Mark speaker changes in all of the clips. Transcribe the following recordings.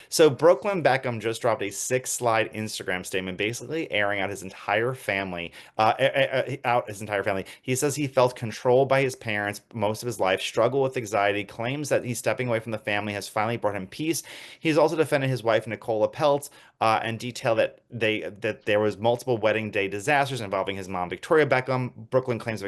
Speaker 1: So Brooklyn Beckham just dropped a six-slide Instagram statement, basically airing out his entire family, out his entire family. He says he felt controlled by his parents most of his life, struggled with anxiety, claims that he's stepping away from the family has finally brought him peace. He's also defended his wife Nicola Peltz, and detailed that there was multiple wedding day disasters involving his mom Victoria Beckham. Brooklyn claims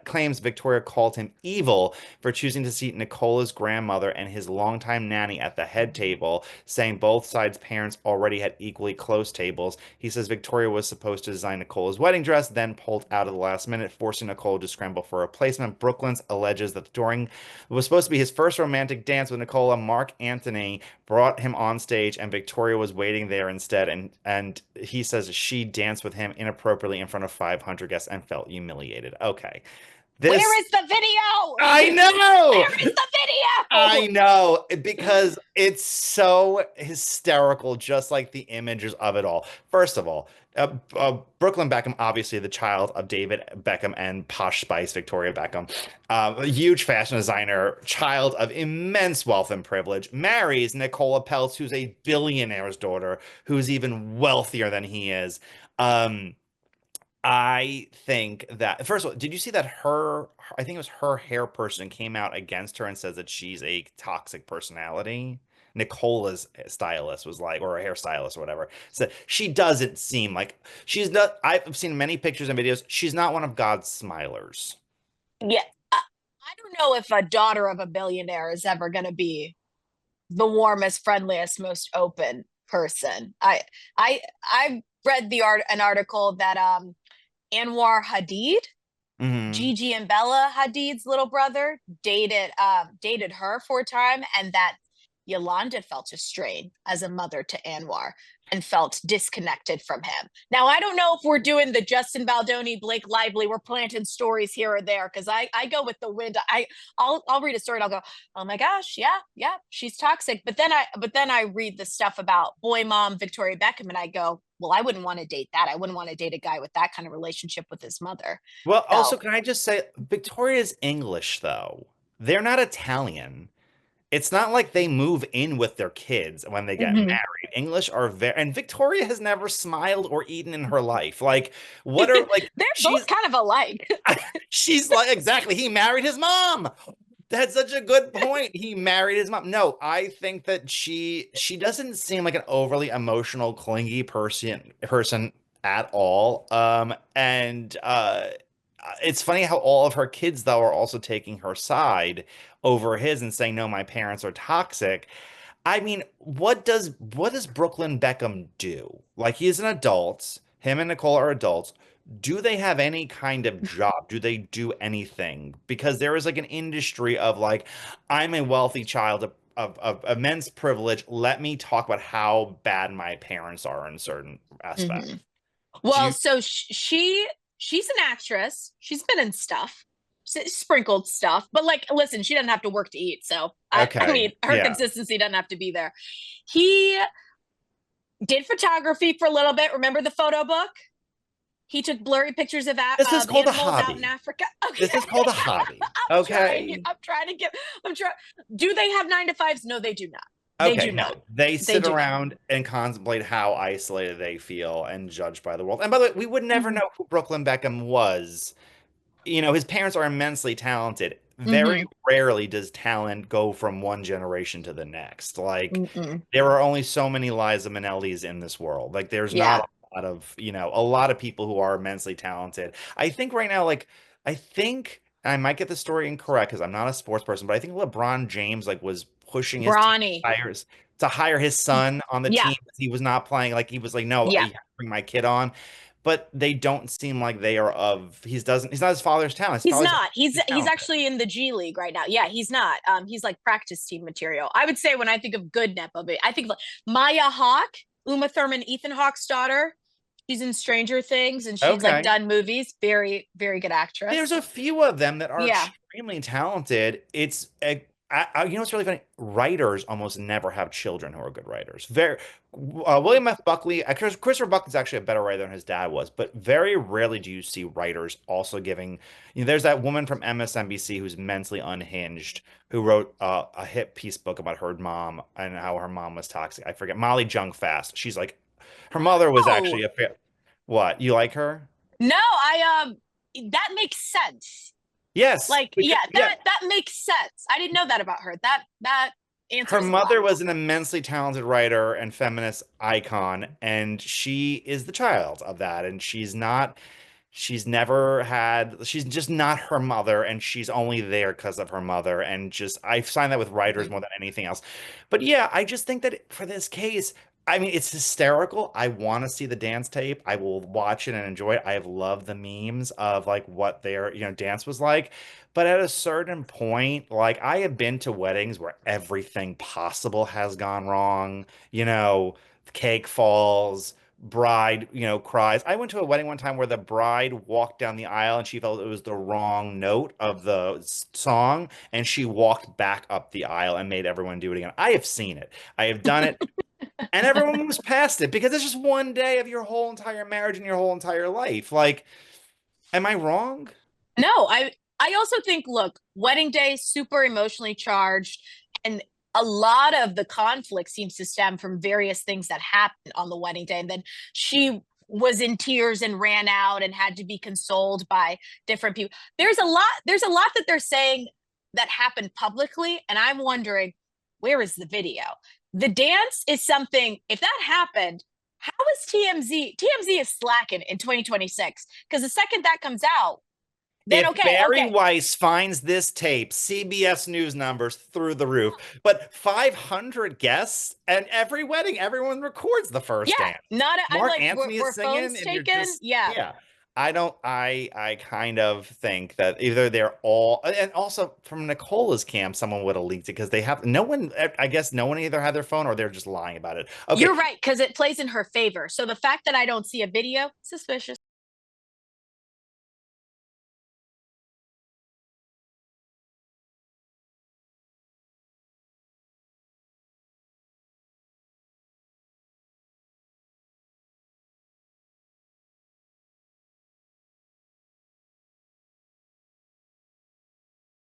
Speaker 1: claims Victoria called him evil for choosing to seat Nicola's grandmother and his longtime nanny at the head table, saying both sides' parents already had equally close tables. He says Victoria was supposed to design Nicola's wedding dress, then pulled out at the last minute, forcing Nicola to scramble for a replacement. Brooklyn's alleges that during it was supposed to be his first romantic dance with Nicola, Mark Anthony brought him on stage and Victoria was waiting there instead, and he says she danced with him inappropriately in front of 500 guests and felt humiliated. Okay.
Speaker 2: Where
Speaker 1: This
Speaker 2: is the video?
Speaker 1: I know.
Speaker 2: Where is the
Speaker 1: I
Speaker 2: video?
Speaker 1: know because it's so hysterical, just like the images of it all. First of all, Brooklyn Beckham, obviously the child of David Beckham and Posh Spice Victoria Beckham, a huge fashion designer, child of immense wealth and privilege, marries Nicola Peltz, who's a billionaire's daughter, who's even wealthier than he is. Um, I think that first of all, did you see that I think it was her hair person came out against her and says that she's a toxic personality. Nicola's stylist was like, or a hairstylist or whatever. So she doesn't seem like she's not. I've seen many pictures and videos. She's not one of God's smilers.
Speaker 2: Yeah. I don't know if a daughter of a billionaire is ever going to be the warmest, friendliest, most open person. I read an article that Anwar Hadid,
Speaker 1: Hmm.
Speaker 2: Gigi and Bella Hadid's little brother, dated her for a time, and that Yolanda felt a strain as a mother to Anwar and felt disconnected from him. Now, I don't know if we're doing the Justin Baldoni, Blake Lively, we're planting stories here or there because I go with the wind. I'll read a story and I'll go, oh my gosh, yeah, she's toxic. But then I read the stuff about boy mom Victoria Beckham and I go, well, I wouldn't want to date that. I wouldn't want to date a guy with that kind of relationship with his mother.
Speaker 1: Well, also,
Speaker 2: So
Speaker 1: can I just say Victoria's English though? They're not Italian. It's not like they move in with their kids when they get
Speaker 2: mhm.
Speaker 1: married. English are very, and Victoria has never smiled or eaten in her life. Like, what are like
Speaker 2: They're both kind of alike.
Speaker 1: she's like exactly. He married his mom. That's such a good point. He married his mom. No, I think that she doesn't seem like an overly emotional, clingy person at all. And it's funny how all of her kids though are also taking her side over his and saying, "No, my parents are toxic." I mean, what does Brooklyn Beckham do? Like he's an adult. Him and Nicole are adults. Do they have any kind of job? Do they do anything? Because there is like an industry of like, I'm a wealthy child of immense privilege. Let me talk about how bad my parents are in certain aspects.
Speaker 2: Mhm.
Speaker 1: Do
Speaker 2: Well,
Speaker 1: you?
Speaker 2: so she's an actress. She's been in stuff, sprinkled stuff. But like, listen, she doesn't have to work to eat. So I
Speaker 1: Okay.
Speaker 2: mean, her
Speaker 1: Yeah.
Speaker 2: consistency doesn't have to be there. He did photography for a little bit. Remember the photo book? He took blurry pictures
Speaker 1: This is
Speaker 2: of
Speaker 1: called a
Speaker 2: animals out in
Speaker 1: hobby.
Speaker 2: Africa. Okay,
Speaker 1: This is called a hobby.
Speaker 2: I'm trying.
Speaker 1: Okay.
Speaker 2: I'm trying to get. I'm trying. Do they have 9 to 5s? No, they do not. They
Speaker 1: Okay,
Speaker 2: do
Speaker 1: no,
Speaker 2: not.
Speaker 1: they
Speaker 2: They
Speaker 1: sit
Speaker 2: do not.
Speaker 1: around and contemplate how isolated they feel and judge by the world. And by the way, we would never
Speaker 2: Mm-hmm.
Speaker 1: know who Brooklyn Beckham was. His parents are immensely talented. Very
Speaker 2: Mm-hmm.
Speaker 1: rarely does talent go from one generation to the next. Like,
Speaker 2: Mm-mm.
Speaker 1: there are only so many Liza Minnellis in this world. Like, there's not
Speaker 2: Yeah.
Speaker 1: a lot of people who are immensely talented. I think right now, like, I think I might get the story incorrect because I'm not a sports person, but I think LeBron James like was pushing his team
Speaker 2: Brawny.
Speaker 1: hires to hire his son on the
Speaker 2: Yeah.
Speaker 1: team. He was not playing. Like, he was like, no, you
Speaker 2: Yeah.
Speaker 1: have to bring my kid on, but they don't seem like they are of he's not his father's talent. His
Speaker 2: He's
Speaker 1: father's
Speaker 2: not. He's
Speaker 1: talented.
Speaker 2: actually in the G League right now. Yeah, he's not. He's like practice team material. I would say when I think of good Nepo, I think of like Maya Hawke, Uma Thurman, Ethan Hawke's daughter. She's in Stranger Things and she's like
Speaker 1: Okay.
Speaker 2: done movies. Very, very good
Speaker 1: There's
Speaker 2: actress.
Speaker 1: a few of them that are
Speaker 2: Yeah.
Speaker 1: extremely talented. You know what's really funny? Writers almost never have children who are good writers. William F. Buckley, Christopher Buckley's actually a better writer than his dad was, but very rarely do you see writers also giving. There's that woman from MSNBC who's mentally unhinged, who wrote a hit piece book about her mom and how her mom was toxic. I forget. Molly Junk Fast. She's like, her mother was
Speaker 2: Oh,
Speaker 1: actually what? You like her?
Speaker 2: no, that makes sense.
Speaker 1: Yes.
Speaker 2: Like, yeah,
Speaker 1: Yeah.
Speaker 2: that makes sense. I didn't know that about her. That
Speaker 1: Her
Speaker 2: answers a lot.
Speaker 1: mother was an immensely talented writer and feminist icon, and she is the child of that. And she's just not her mother, and she's only there because of her mother. And just, I find that with writers
Speaker 2: Mhm.
Speaker 1: more than anything else. But yeah, I just think that for this case, I mean, it's hysterical. I want to see the dance tape. I will watch it and enjoy it. I have loved the memes of like what their, dance was like. But at a certain point, like I have been to weddings where everything possible has gone wrong. Cake falls, bride, cries. I went to a wedding one time where the bride walked down the aisle and she felt it was the wrong note of the song, and she walked back up the aisle and made everyone do it again. I have seen it. I have done it. And everyone moves past it because it's just one day of your whole entire marriage and your whole entire life. Like, am I wrong?
Speaker 2: No, I also think, look, wedding day super emotionally charged, and a lot of the conflict seems to stem from various things that happened on the wedding day, and then she was in tears and ran out and had to be consoled by different people. There's a lot that they're saying that happened publicly, and I'm wondering, where is the video? The dance is something, if that happened, how is TMZ? TMZ is slacking in 2026, because the second that comes out, then
Speaker 1: If
Speaker 2: okay,
Speaker 1: Barry
Speaker 2: okay.
Speaker 1: Weiss finds this tape, CBS News numbers through the roof. But 500 guests, and every wedding, everyone records the first
Speaker 2: Yeah,
Speaker 1: dance.
Speaker 2: not I'm
Speaker 1: Mark
Speaker 2: like,
Speaker 1: Anthony is
Speaker 2: were
Speaker 1: singing,
Speaker 2: phones
Speaker 1: and you're
Speaker 2: taken?
Speaker 1: just,
Speaker 2: Yeah.
Speaker 1: yeah. I don't, I kind of think that either they're all, and also from Nicola's camp, someone would have leaked it because they have no one, I guess no one either had their phone or they're just lying about it. Okay,
Speaker 2: You're right, because it plays in her favor. So the fact that I don't see a video, suspicious.